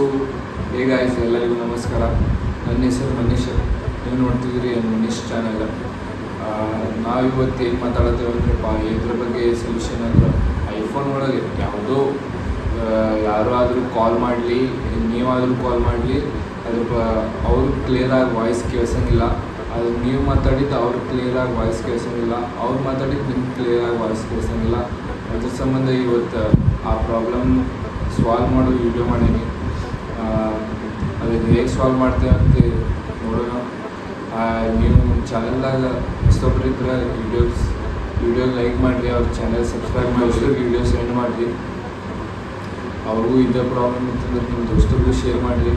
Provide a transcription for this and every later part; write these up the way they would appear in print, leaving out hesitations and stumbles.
So hey guys, ಎಲ್ಲರಿಗೂ ನಮಸ್ಕಾರ. ನನ್ನ ಹೆಸರು ಮನೀಶ್. ನೀವು ನೋಡ್ತಿದ್ದೀರಿ ಮನೀಶ್ ಚಾನಲ್. ನಾವಿವತ್ತು ಏನು ಮಾತಾಡ್ತೇವೆ ಅಂದ್ರಪ್ಪ, ಇದ್ರ ಬಗ್ಗೆ ಸೊಲ್ಯೂಷನ್ ಅಂದ್ರೆ ಐಫೋನ್ ಒಳಗೆ ಯಾವುದೋ ಯಾರು ಆದರೂ ಕಾಲ್ ಮಾಡಲಿ, ನೀವಾದರೂ ಕಾಲ್ ಮಾಡಲಿ, ಅದ್ರ ಅವ್ರು ಕ್ಲಿಯರಾಗಿ ವಾಯ್ಸ್ ಕೇಳಿಸಂಗಿಲ್ಲ. ಅದು ನೀವು ಮಾತಾಡಿದ್ದು ಅವ್ರಿಗೆ ಕ್ಲಿಯರಾಗಿ ವಾಯ್ಸ್ ಕೇಳಿಸಂಗಿಲ್ಲ, ಅವ್ರು ಮಾತಾಡಿದ್ದು ನಿಮ್ಗೆ ಕ್ಲಿಯರಾಗಿ ವಾಯ್ಸ್ ಕೇಳಿಸಂಗಿಲ್ಲ. ಅದ್ರ ಸಂಬಂಧ ಇವತ್ತು ಆ ಪ್ರಾಬ್ಲಮ್ ಸಾಲ್ವ್ ಮಾಡೋ ವಿಡಿಯೋ ಮಾಡೀನಿ. ಅದನ್ನು ಹೇಗೆ ಸಾಲ್ವ್ ಮಾಡ್ತೇವೆ ಅಂತ ನೋಡೋಣ. ನೀವು ಚಾನಲ್ದಾಗ ಹೊಸೊಬ್ರು ಇದ್ರೆ ವಿಡಿಯೋ ಲೈಕ್ ಮಾಡಿರಿ, ಅವ್ರ ಚಾನಲ್ ಸಬ್ಸ್ಕ್ರೈಬ್ ಮಾಡಿ, ವಿಡಿಯೋ ಸೆಂಡ್ ಮಾಡಿರಿ. ಅವ್ರಿಗೂ ಇದೇ ಪ್ರಾಬ್ಲಮ್ ಇತ್ತಂದ್ರೆ ನಿಮ್ಮ ದೋಸ್ತರಿಗೂ ಶೇರ್ ಮಾಡಿರಿ.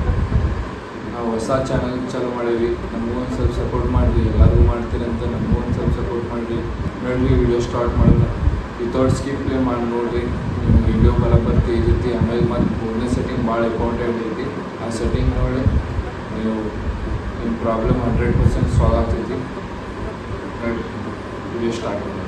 ನಾವು ಹೊಸ ಚಾನಲ್ ಚಾಲೂ ಮಾಡೀವಿ, ನಮಗೂ ಒಂದು ಸ್ವಲ್ಪ ಸಪೋರ್ಟ್ ಮಾಡಿರಿ. ಎಲ್ಲರಿಗೂ ಮಾಡ್ತೀರಂತ ನಮಗೂ ಒಂದು ಸ್ವಲ್ಪ ಸಪೋರ್ಟ್ ಮಾಡಿರಿ. ನೋಡಿರಿ, ವಿಡಿಯೋ ಸ್ಟಾರ್ಟ್ ಮಾಡೋಣ. ವಿತೌಟ್ ಸ್ಕಿಪ್ ಪ್ಲೇ ಮಾಡಿ ನೋಡಿರಿ. ನಿಮ್ಮ ವಿಡಿಯೋ ಬರಬರ್ತಿ ಐತಿ. ಆಮೇಲೆ ಮತ್ತು ಫೋನ್ನೇ ಸೆಟ್ಟಿಂಗ್ ಭಾಳ ಇಂಪಾರ್ಟೆಂಟ್ ಐತಿ. ಆ ಸೆಟ್ಟಿಂಗ್ ನೋಡಿ ನೀವು ನಿಮ್ಮ ಪ್ರಾಬ್ಲಮ್ 100% ಸಾಲ್ವ್ ಆಗ್ತೈತಿ. ನೋಡಿ, ವಿಡಿಯೋ ಸ್ಟಾರ್ಟ್ ಮಾಡಿ.